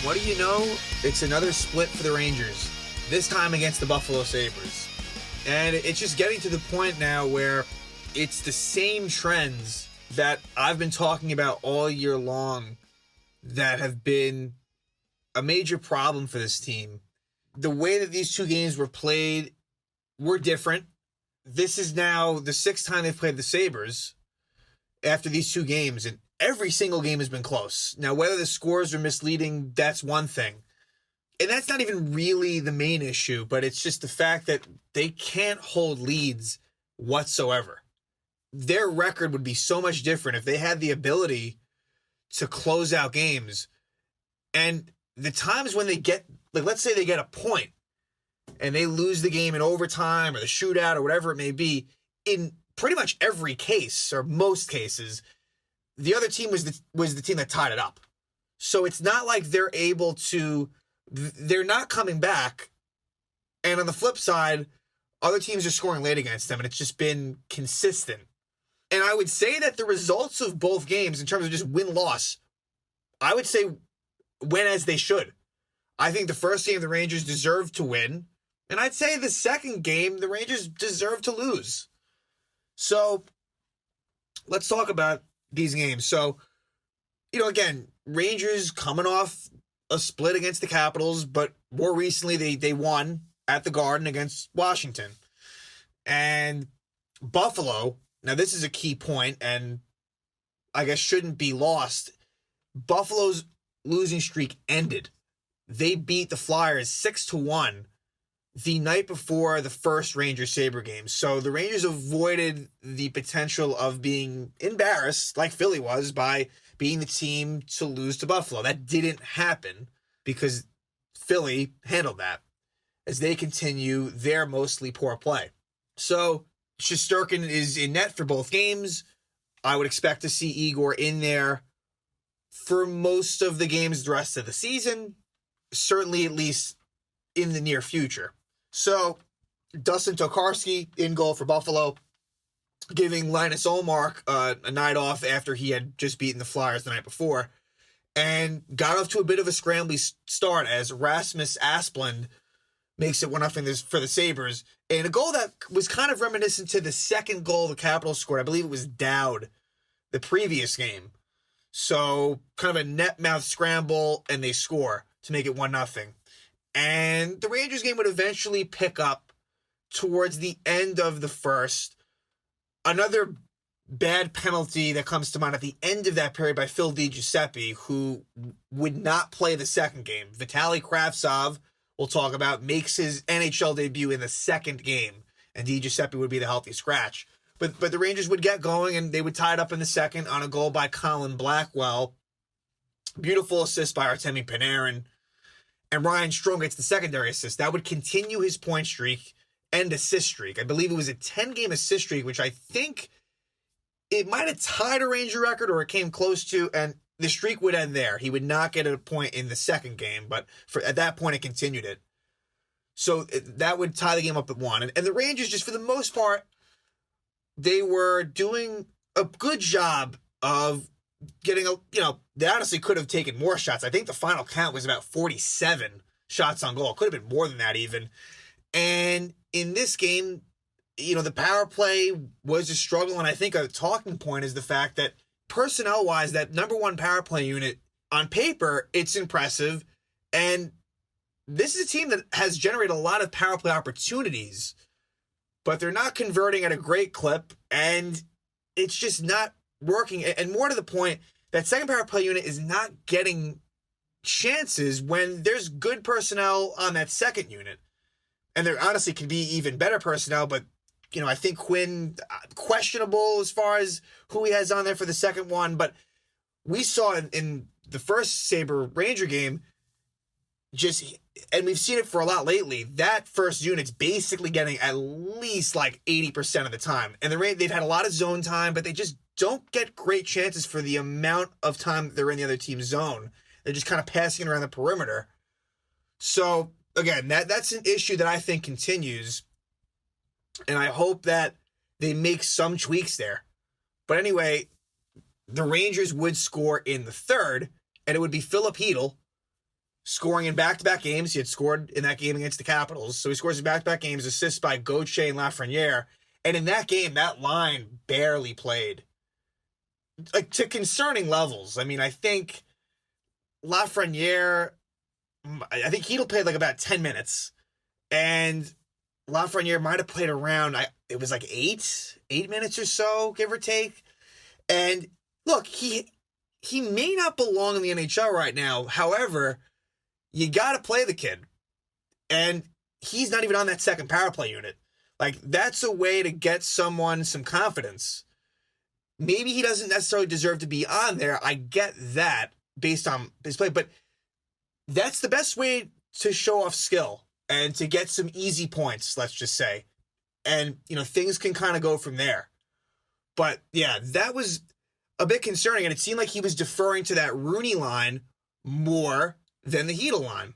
What do you know? It's another split for the Rangers, this time against the Buffalo Sabres. And it's just getting to the point now where it's the same trends that I've been talking about all year long that have been a major problem for this team. The way that these two games were played were different. This is now the sixth time they've played the Sabres after these two games, and every single game has been close. Now, whether the scores are misleading, that's one thing. And that's not even really the main issue, but it's just the fact that they can't hold leads whatsoever. Their record would be so much different if they had the ability to close out games. And the times when they get, like, let's say they get a point and they lose the game in overtime or the shootout or whatever it may be, in pretty much every case or most cases, the other team was the team that tied it up. So it's not like they're able to, they're not coming back. And on the flip side, other teams are scoring late against them, and it's just been consistent. And I would say that the results of both games, in terms of just win-loss, I would say win as they should. I think the first game the Rangers deserved to win, and I'd say the second game the Rangers deserved to lose. So let's talk about these games. So, again, Rangers coming off a split against the Capitals, but more recently they won at the Garden against Washington. And Buffalo, now this is a key point and I guess shouldn't be lost. Buffalo's losing streak ended. They beat the Flyers 6-1 the night before the first Rangers-Sabre game. So the Rangers avoided the potential of being embarrassed, like Philly was, by being the team to lose to Buffalo. That didn't happen because Philly handled that as they continue their mostly poor play. So Shesterkin is in net for both games. I would expect to see Igor in there for most of the games the rest of the season, certainly at least in the near future. So Dustin Tokarski in goal for Buffalo, giving Linus Ullmark a night off after he had just beaten the Flyers the night before, and got off to a bit of a scrambly start as Rasmus Asplund makes it 1-0 for the Sabres. And a goal that was kind of reminiscent to the second goal the Capitals scored. I believe it was Dowd the previous game. So kind of a net mouth scramble, and they score to make it 1-0. And the Rangers game would eventually pick up towards the end of the first. Another bad penalty that comes to mind at the end of that period by Phil DiGiuseppe, who would not play the second game. Vitaly Kravtsov, we'll talk about, makes his NHL debut in the second game, and DiGiuseppe would be the healthy scratch. But the Rangers would get going, and they would tie it up in the second on a goal by Colin Blackwell. Beautiful assist by Artemi Panarin. And Ryan Strome gets the secondary assist. That would continue his point streak and assist streak. I believe it was a 10-game assist streak, which I think it might have tied a Ranger record or it came close to, and the streak would end there. He would not get a point in the second game, but at that point it continued it. So that would tie the game up at 1. And the Rangers, just for the most part, they were doing a good job of getting they honestly could have taken more shots. I think the final count was about 47 shots on goal. It could have been more than that even. And in this game, the power play was a struggle. And I think a talking point is the fact that personnel-wise, that number one power play unit, on paper, it's impressive. And this is a team that has generated a lot of power play opportunities, but they're not converting at a great clip. And it's just not working. And more to the point, that second power play unit is not getting chances when there's good personnel on that second unit. And there honestly can be even better personnel, but I think Quinn, questionable as far as who he has on there for the second one. But we saw in the first Sabre Ranger game, and we've seen it for a lot lately, that first unit's basically getting at least like 80% of the time. And they've had a lot of zone time, but they just don't get great chances for the amount of time that they're in the other team's zone. They're just kind of passing around the perimeter. So, again, that's an issue that I think continues. And I hope that they make some tweaks there. But anyway, the Rangers would score in the third, and it would be Philip Hedl scoring in back-to-back games. He had scored in that game against the Capitals. So he scores in back-to-back games, assists by Gauthier and Lafreniere. And in that game, that line barely played. Like, to concerning levels. I mean, I think Lafreniere, I think Heedle played like about 10 minutes. And Lafreniere might have played around, it was like 8 minutes or so, give or take. And look, he may not belong in the NHL right now. However, you got to play the kid. And he's not even on that second power play unit. Like, that's a way to get someone some confidence. Maybe he doesn't necessarily deserve to be on there. I get that based on his play. But that's the best way to show off skill and to get some easy points, let's just say. And, things can kind of go from there. But, yeah, that was a bit concerning. And it seemed like he was deferring to that Rooney line more than the Heedle line.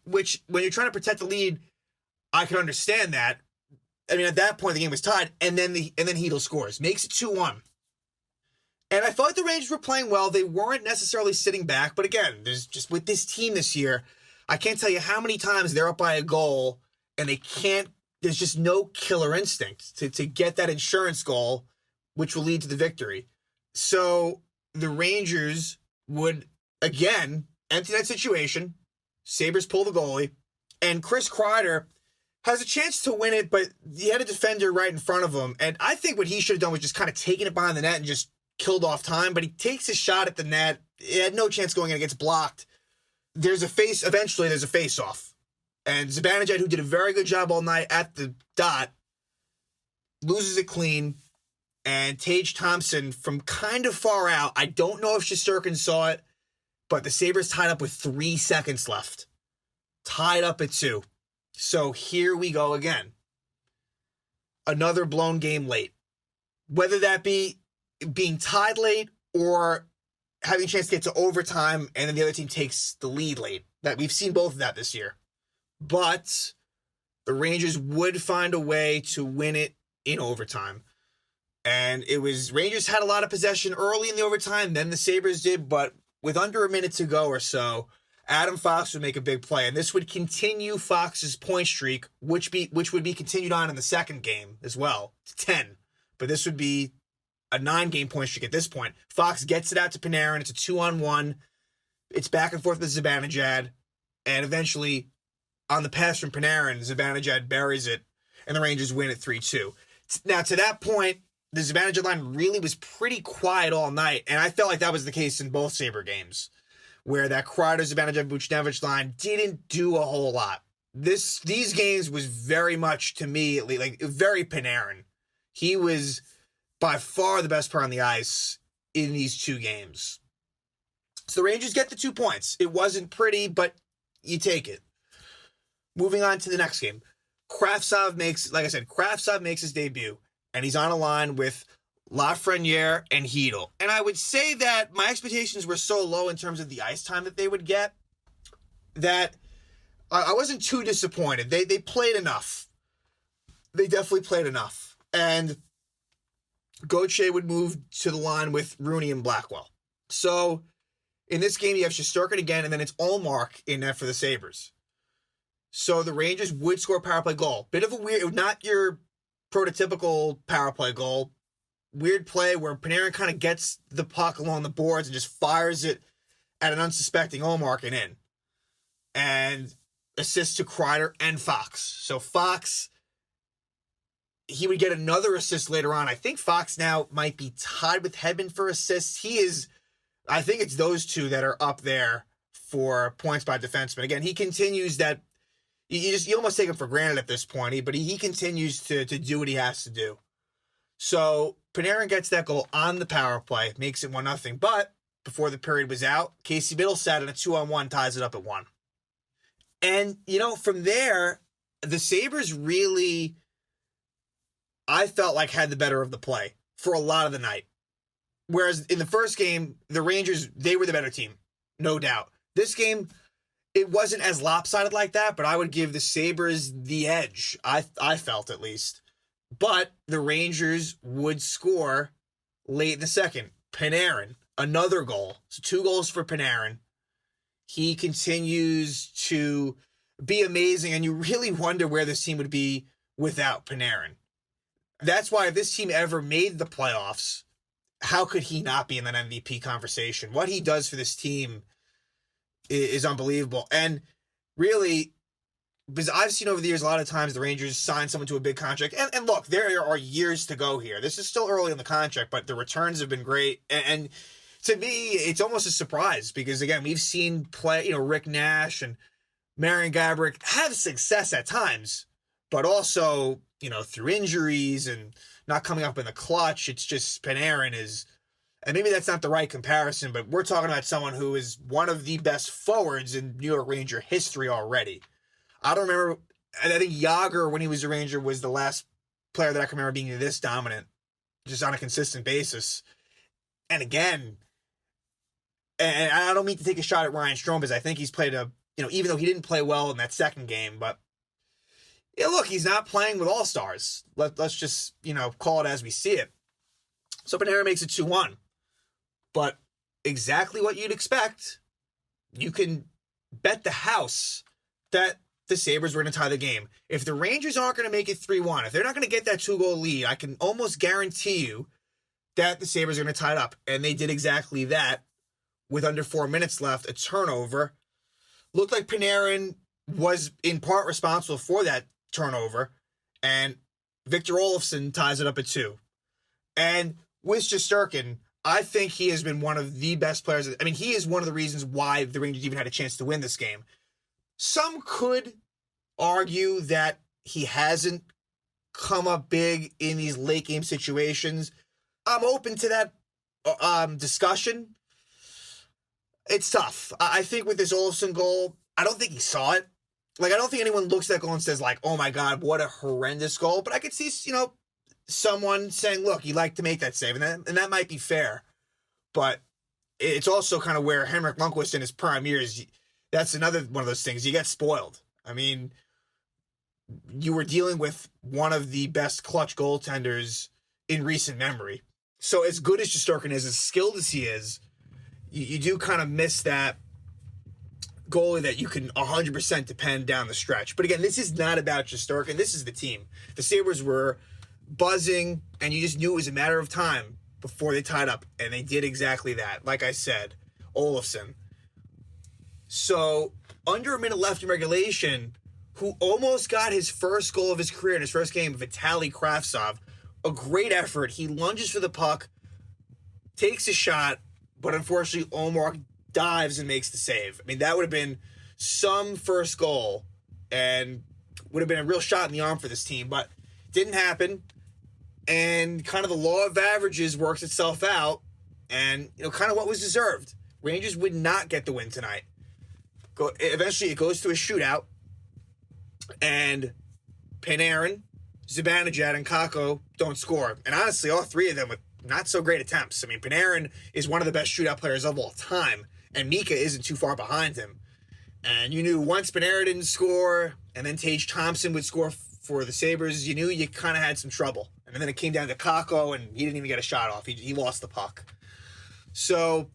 Which, when you're trying to protect the lead, I can understand that. I mean, at that point, the game was tied. And then Heedle scores. Makes it 2-1. And I felt like the Rangers were playing well. They weren't necessarily sitting back. But again, there's just with this team this year, I can't tell you how many times they're up by a goal and there's just no killer instinct to get that insurance goal, which will lead to the victory. So the Rangers would, again, empty that situation. Sabres pull the goalie. And Chris Kreider has a chance to win it, but he had a defender right in front of him. And I think what he should have done was just kind of taken it behind the net and just killed off time. But he takes a shot at the net. It had no chance going in. It gets blocked. Eventually there's a face-off. And Zibanejad, who did a very good job all night at the dot, loses it clean. And Tage Thompson, from kind of far out, I don't know if Shesterkin saw it, but the Sabres tied up with 3 seconds left. Tied up at 2. So here we go again. Another blown game late. Whether that be being tied late or having a chance to get to overtime and then the other team takes the lead late. That we've seen both of that this year. But the Rangers would find a way to win it in overtime. And Rangers had a lot of possession early in the overtime, then the Sabres did, but with under a minute to go or so, Adam Fox would make a big play. And this would continue Fox's point streak, which would be continued on in the second game as well, to 10. But this would be a 9-game point streak at this point. Fox gets it out to Panarin. It's a 2-on-1. It's back and forth with Zibanejad. And eventually, on the pass from Panarin, Zibanejad buries it, and the Rangers win at 3-2. Now, to that point, the Zibanejad line really was pretty quiet all night, and I felt like that was the case in both Sabre games, where that Kreider, Zibanejad, Buchnevich line didn't do a whole lot. These games was very much, to me, like very Panarin. He was by far the best player on the ice in these 2 games. So the Rangers get the 2 points. It wasn't pretty, but you take it. Moving on to the next game. Kravtsov makes his debut, and he's on a line with Lafreniere and Heedle. And I would say that my expectations were so low in terms of the ice time that they would get that I wasn't too disappointed. They played enough. They definitely played enough. And Gauthier would move to the line with Rooney and Blackwell. So in this game, you have Shesterkin again, and then it's Ullmark in net for the Sabres. So the Rangers would score a power play goal. Bit of a weird, not your prototypical power play goal. Weird play where Panarin kind of gets the puck along the boards and just fires it at an unsuspecting Ullmark and in. And assists to Kreider and Fox. So Fox, he would get another assist later on. I think Fox now might be tied with Hedman for assists. I think it's those two that are up there for points by defenseman. Again, he continues that. You almost take him for granted at this point, but he continues to do what he has to do. So Panarin gets that goal on the power play, makes it 1-0. But before the period was out, Casey Middlestat in a 2-on-1 ties it up at 1. And, from there, the Sabres really, I felt like, had the better of the play for a lot of the night. Whereas in the first game, the Rangers, they were the better team, no doubt. This game, it wasn't as lopsided like that, but I would give the Sabres the edge, I felt at least. But the Rangers would score late in the second. Panarin, another goal. So 2 goals for Panarin. He continues to be amazing, and you really wonder where this team would be without Panarin. That's why if this team ever made the playoffs, how could he not be in that MVP conversation? What he does for this team is unbelievable. And really, because I've seen over the years a lot of times the Rangers sign someone to a big contract. And look, there are years to go here. This is still early in the contract, but the returns have been great. And to me, it's almost a surprise because, again, we've seen Rick Nash and Marian Gaborik have success at times, but also, through injuries and not coming up in the clutch. It's just Panarin is, and maybe that's not the right comparison, but we're talking about someone who is one of the best forwards in New York Ranger history already. I don't remember, I think Yager, when he was a Ranger, was the last player that I can remember being this dominant, just on a consistent basis. And again, and I don't mean to take a shot at Ryan Strome, because I think he's played even though he didn't play well in that second game, but yeah, look, he's not playing with all-stars. Let's just, call it as we see it. So Panarin makes it 2-1. But exactly what you'd expect, you can bet the house that the Sabres were going to tie the game. If the Rangers aren't going to make it 3-1, if they're not going to get that 2-goal lead, I can almost guarantee you that the Sabres are going to tie it up. And they did exactly that with under 4 minutes left, a turnover. Looked like Panarin was in part responsible for that turnover, and Victor Olofsson ties it up at 2. And with Shesterkin, I think he has been one of the best players. I mean, he is one of the reasons why the Rangers even had a chance to win this game. Some could argue that he hasn't come up big in these late game situations. I'm open to that discussion. It's tough. I think with this Olofsson goal, I don't think he saw it. I don't think anyone looks at that goal and says, oh my God, what a horrendous goal. But I could see, someone saying, look, you like to make that save. And that might be fair. But it's also kind of where Henrik Lundqvist in his prime years, that's another one of those things. You get spoiled. I mean, you were dealing with one of the best clutch goaltenders in recent memory. So as good as Shesterkin is, as skilled as he is, you do kind of miss that goalie that you can 100% depend down the stretch. But again, this is not about Shesterkin. This is the team. The Sabres were buzzing, and you just knew it was a matter of time before they tied up, and they did exactly that. Like I said, Olofsson. So, under a minute left in regulation, who almost got his first goal of his career in his first game, Vitaly Kravtsov. A great effort. He lunges for the puck, takes a shot, but unfortunately, Omar dives and makes the save. I mean, that would have been some first goal and would have been a real shot in the arm for this team, but didn't happen. And kind of the law of averages works itself out, and kind of what was deserved. Rangers would not get the win tonight. Eventually, it goes to a shootout, and Panarin, Zibanejad, and Kakko don't score. And honestly, all three of them with not so great attempts. I mean, Panarin is one of the best shootout players of all time, and Mika isn't too far behind him. And you knew once Panarin didn't score, and then Tage Thompson would score for the Sabres, you knew you kind of had some trouble. And then it came down to Kakko, and he didn't even get a shot off. He lost the puck. So,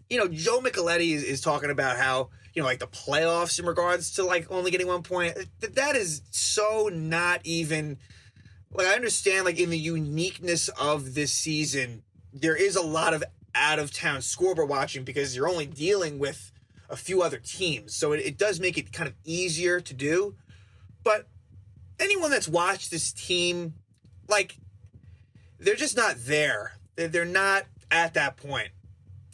Joe Micheletti is talking about how, the playoffs in regards to, only getting 1 point. That is so not even... I understand, in the uniqueness of this season, there is a lot of out-of-town scoreboard watching because you're only dealing with a few other teams. So it does make it kind of easier to do. But anyone that's watched this team, they're just not there. They're not at that point.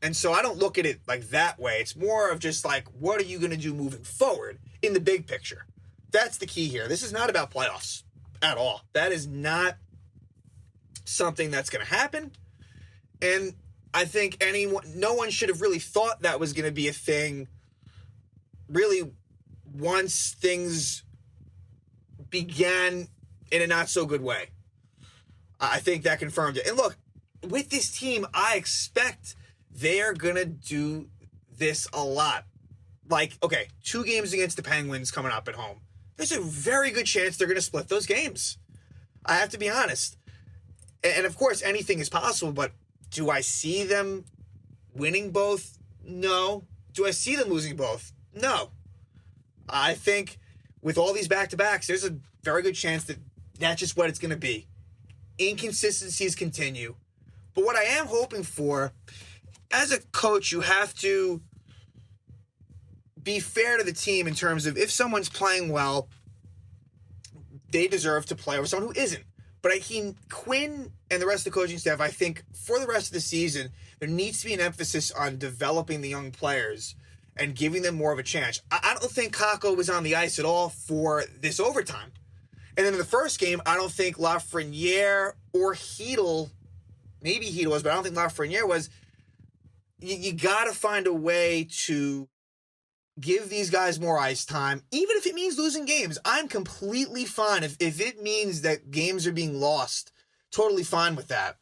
And so I don't look at it that way. It's more of just what are you going to do moving forward in the big picture? That's the key here. This is not about playoffs at all. That is not something that's going to happen. And I think no one should have really thought that was going to be a thing really once things began in a not so good way. I think that confirmed it. And look, with this team, I expect they're going to do this a lot. 2 games against the Penguins coming up at home. There's a very good chance they're going to split those games. I have to be honest. And of course, anything is possible, but do I see them winning both? No. Do I see them losing both? No. I think with all these back-to-backs, there's a very good chance that that's just what it's going to be. Inconsistencies continue. But what I am hoping for, as a coach, you have to be fair to the team in terms of if someone's playing well, they deserve to play over someone who isn't. But Quinn and the rest of the coaching staff, I think for the rest of the season, there needs to be an emphasis on developing the young players and giving them more of a chance. I don't think Kako was on the ice at all for this overtime. And then in the first game, I don't think Lafreniere or Hedl, maybe Hedl was, but I don't think Lafreniere was. You got to find a way to give these guys more ice time, even if it means losing games. I'm completely fine. If it means that games are being lost, totally fine with that.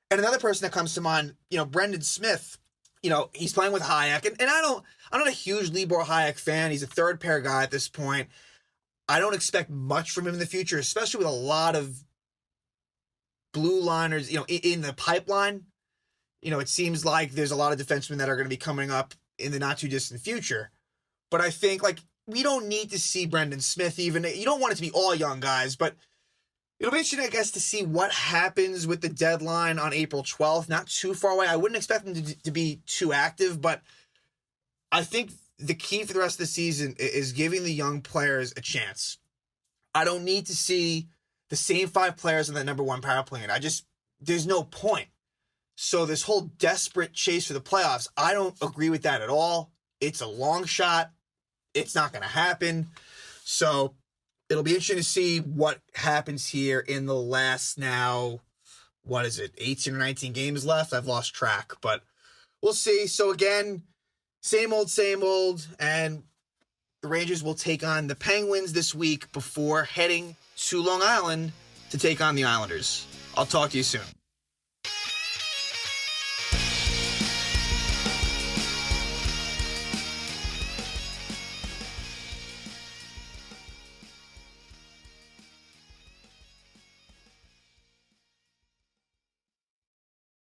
And another person that comes to mind, Brendan Smith, he's playing with Hayek. And I'm not a huge Libor Hayek fan. He's a third pair guy at this point. I don't expect much from him in the future, especially with a lot of blue liners, in the pipeline. It seems like there's a lot of defensemen that are going to be coming up in the not too distant future. But I think, we don't need to see Brendan Smith even. You don't want it to be all young guys, but it'll be interesting, I guess, to see what happens with the deadline on April 12th. Not too far away. I wouldn't expect them to be too active, but I think the key for the rest of the season is giving the young players a chance. I don't need to see the same 5 players on that number 1 power play. There's no point. So this whole desperate chase for the playoffs, I don't agree with that at all. It's a long shot. It's not going to happen. So it'll be interesting to see what happens here in the last 18 or 19 games left? I've lost track, but we'll see. So again, same old, and the Rangers will take on the Penguins this week before heading to Long Island to take on the Islanders. I'll talk to you soon.